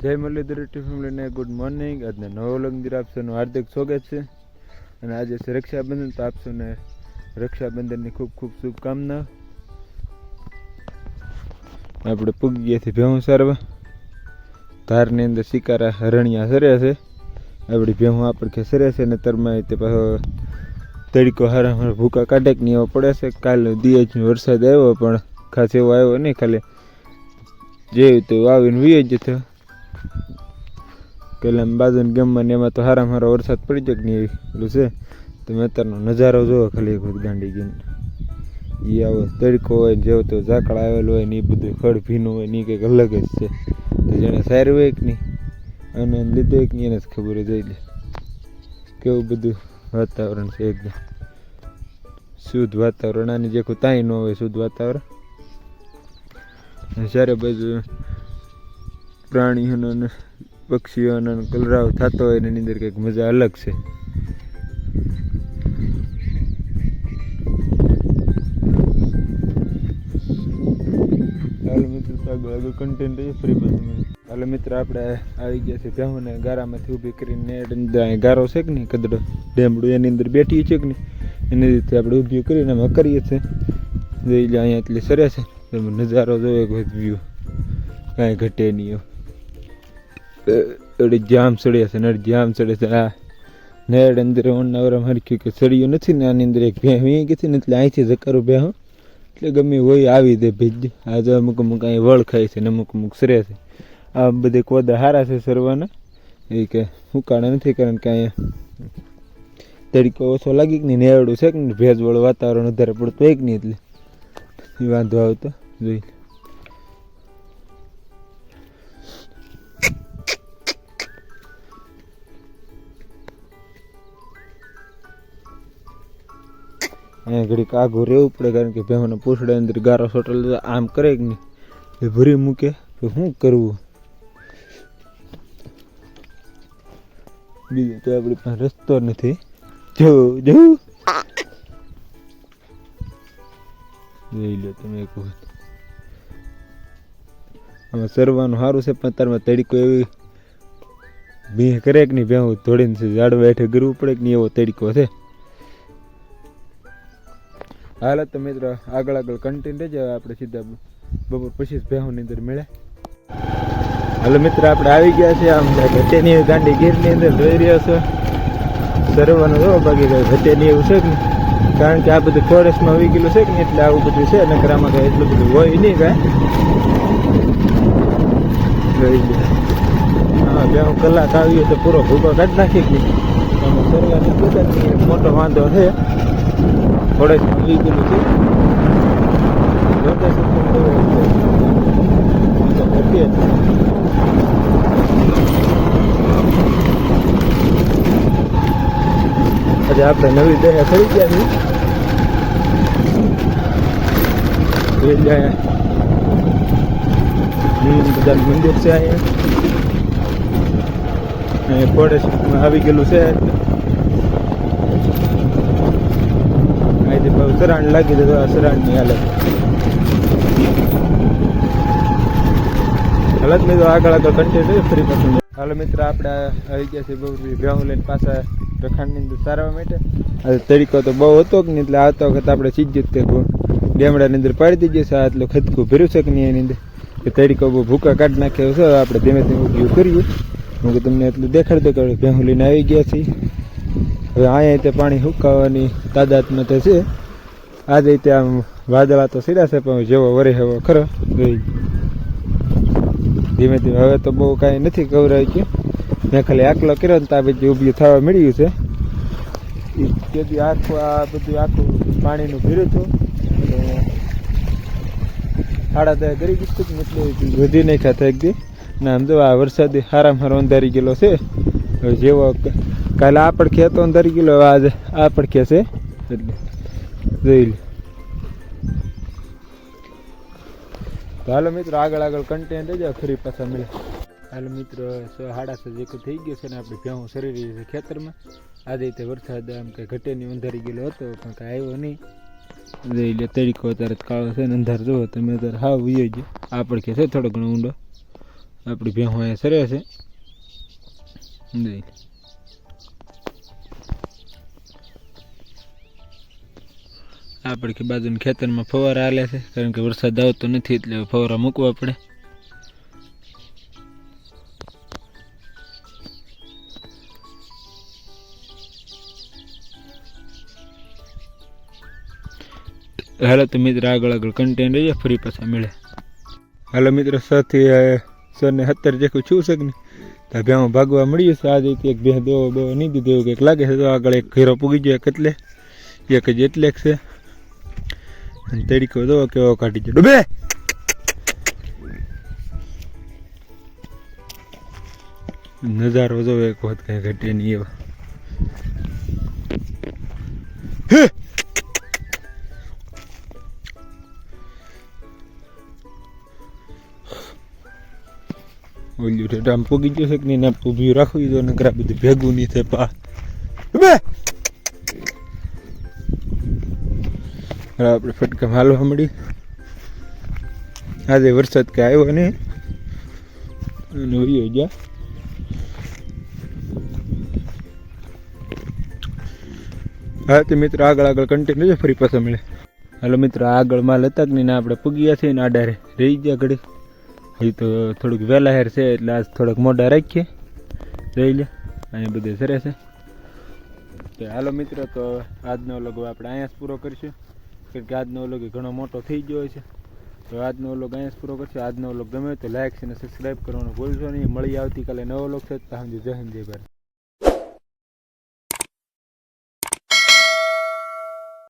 જય મુરલીધર ફેમિલીને good morning. આજના નવો લંગદીર આપસોનું હાર્દિક સ્વાગત છે. અને આજે છે રક્ષાબંધન, તો આપસોને રક્ષાબંધનની ખૂબ ખૂબ શુભકામના. આપણે પૂગી ગયાથી ભેહું સારવા. ધારની અંદર શિકારા હરણિયા સર્યા છે. આપણી ભેહું આપણે કે સર્યા છે ને તરમાં તે પાછો તડકો હારા ભૂકા કાઢે કે નહીં એવો પડે છે. કાલે દિયાજ વરસાદ આવ્યો પણ ખાસ એવો આવ્યો નહીં, ખાલી જેવું તેવું આવીને વીએ જ થયો. પેલા બાજુની ગામમાં એમાં તો હારામાં હારો વરસાદ પડી જાય કે નહીં એટલું છે. તમે અત્યારનો નજારો જોવો ખાલી એક વખત ગાંડી ગઈને. એ આવો તડકો હોય ને જેવો તો ઝાકળ આવેલો હોય ને એ બધું ખડ ભીનું હોય ને એ કંઈક અલગ જ છે. તો જેને સારું હોય કે નહીં અને લીધો કે નહીં એને જ ખબર જ હોય. કેવું બધું વાતાવરણ છે, એકદમ શુદ્ધ વાતાવરણ. આની જે કોઈ તાઈ ન હોય શુદ્ધ વાતાવરણ. ચારે બાજુ પ્રાણીઓનો ને પક્ષીઓનો કલરાવ થતો હોય ને એની અંદર કંઈક મજા અલગ છે. હાલો મિત્રો, આગળ કન્ટેન્ટ ફ્રી બધું. હાલો મિત્રો, આપણે આવી ગયા છે ભેહુંને ગારામાંથી ઊભી કરીને ગારો છે કે નહીં કદડો ડેમડું એની અંદર બેઠી છે કે નહીં એની રીતે આપણે ઊભી કરીને અમે કરીએ છીએ. જોઈ લે અહીંયા એટલી સરસ છે, તમે નજારો જોયો એક વ્યૂ કાંઈ ઘટે નહીં. એવડી જામ સડે છે ને જામ સડે છે. આ નેડ અંદર ઓનવરમ હરખ્યું કે સળિયું નથી ને આની અંદર એક ભેહ વી ગઈ ને એટલે અહીંથી જકારું ભેહું એટલે ગમે હોય આવી દે ભેજ. આ જો અમુક અમુક અહીં વળ ખાય છે ને અમુક અમુક સરે છે. આ બધે કોદા સારા છે સરવાના, એ કે ઉકાળા નથી કારણ કે અહીંયા તડકો ઓછો લાગી કે નહીં નેવડું છે કે નહીં ભેજવાળું વાતાવરણ વધારે પડતું હોય કે નહીં એટલે એ વાંધો આવતો જોઈ. અહીંયા ઘડીક આઘું રહેવું પડે કારણ કે ભેહોના પૂછડા અંદર ગારો સોટલ આમ કરે કે નહીં એ ભરી મૂકે તો શું કરવું. બીજું તો આપણી પાસે રસ્તો નથી. જવું જવું જોઈ લો તમે એક વખત. આમાં સરવાનું સારું છે પણ તારમાં તડકો એવી ભીહ કરે કે નહીં ભેહું ધોડીને ઝાડવા હેઠે ગરવું પડે કે નહીં એવો તડકો છે. હાલ તો મિત્રો આગળ આગળ કન્ટેન્ટ રહેજો. આપણે સીધા બપોર પછી ભેહુંની અંદર મળે. હાલો મિત્રો, આપણે આવી ગયા છે આમ ઘટેની ગાંડી ગીરની અંદર જોઈ રહ્યા છો. સરવાનું જો બાકી કઈ ઘટેની એવું છે કે નહીં કારણ કે આ બધું ફોરેસ્ટમાં આવી ગયેલું છે કે નહીં એટલે આવું બધું છે. નકરામાં કઈ એટલું બધું હોય નહીં કાંઈ. જોઈ લે હા ભેહું કલાક આવીએ તો પૂરો ભૂકો કાઢી નાખી કે નહીં. સરવાની પોતાની મોટો વાંધો છે. થોડે આવી ગયેલું છે આજે આપણે નવી દહે થઈ ગયા છીએ. બધા મંદિર છે અહીંયા ફોરેસ્ટમાં આવી ગયેલું છે. સરાણ લાગી દે તો આ સરાણની હાલત નહીં તો આગળ આગળ કન્ટેન્ટ ફરી પાછું. હાલો મિત્રો, આપણે આવી ગયા છે બહુ ભેહું લઈને પાછા રખાણની અંદર સારવા માટે. આજે તડકો તો બહુ હતો કે નહીં એટલે આવતો વખત આપણે સીધી જ તે ડેમડાની અંદર પાડી દીધી છે. આ એટલું ખતખું ભર્યું છે કે નહીં એની અંદર કે તડકો બહુ ભૂકા કાઢી નાખ્યો છે. આપણે ધીમે ધીમે ઉપયોગ કરીએ. હું કે તમને એટલું દેખાડતો કે ભેહું લઈને આવી ગયા છીએ. હવે અહીંયા તે પાણી સુકાવાની તાદાદમાં તો છે. આજે ત્યાં આમ વાદળા તો સીધા છે પણ જેવો વરે એવો ખરો જોઈ. ધીમે ધીમે હવે તો બહુ કાંઈ નથી કવરાઈ ગયું. મેં ખાલી આકલો કર્યો ને ત્યાં પછી ઊભી થવા મળ્યું છે. તેથી આખું આ બધું આખું પાણીનું ભીરું હતું એટલે 10:30 કરી દીધું એટલે વધી નહીં ખાતા એક દી ને આમ જો આ વરસાદી હારામાં હારો અંધારી ગયેલો છે. હવે જેવો કાલે આ પડખે હતો અંધારી ગયેલો હવે આજે આ પડખે છે એટલે જોઈ લે. તો હાલો મિત્રો, આગળ આગળ કન્ટેન્ટ રહેજો ફરી પાછા મળે. હાલો મિત્રો, 6:30 જેટલું થઈ ગયું છે ને આપણે ભેહું સરી રહી છે ખેતરમાં. આજે રીતે વરસાદ આમ કંઈ ઘટેની અંધારી ગયેલો હતો પણ કાંઈ આવ્યો નહીં. જોઈ લે તડકો અત્યારે કાળો છે ને અંધાર જુઓ તમે અત્યારે હાવ વીયો જ આ પડખે છે થોડો ઘણો ઊંડો આપણી ભેહું અહીંયા સરે છે આપણે કે બાજુના ખેતરમાં ફવારા હાલે છે કારણ કે વરસાદ આવતો નથી એટલે ફવારા મૂકવા પડે. હાલો તો મિત્ર આગળ કન્ટેન્ટ રહીએ ફરી પાછા મળે. હાલો મિત્રો સાથે સરને 70 જેખું છું છે કે નહીં તો ભેહું ભાગવા મળ્યું છે. આજે એક ભેહ દો નહીં દીધો એવું કંઈક લાગે છે. તો આગળ એક ઘેરો પૂગી ગયો એટલે એક જ એટલે છે અને તરીકો દો કેવો કાઢી ગયો ડૂબે. નજારો જો એક વખત કઈ ઘટે નહીં એવો. ઓલ્યું છે આમ પૂગી ગયો છે કે નહીં ઊભી રાખવી દો નકર બધું ભેગું નહીં થાય પા. આપણે ફટકા હાલવા મળી. આજે વરસાદ કે આવ્યો નહીં અને વયો ગયા. હા તો મિત્રો આગળ કન્ટિન્યુ છે ફરી પાછા મળે. હાલો મિત્રો આગળ માલ હતા કે નહીં આપણે પૂગ્યા છીએ ને આડારે રહી ગયા ઘડી. હજી તો થોડુંક વહેલા હેર છે એટલે આજ થોડાક મોઢા રાખીએ રહી લે અહીંયા બધે સરે છે. તો હાલો મિત્રો તો આજનો વ્લોગ આપણે અહીંયા જ પૂરો કરીશું કારણ કે આજનો વ્લોગ ઘણો મોટો થઈ ગયો છે. તો આજનો વ્લોગ અહીંયા જ પૂરો કરશું. આજનો વ્લોગ ગમે તો લાઈક અને સબસ્ક્રાઈબ કરવાનું ભૂલશો નહીં. મળી આવતીકાલે નવો વ્લોગ છે. જય હિન્દ જય ભારત.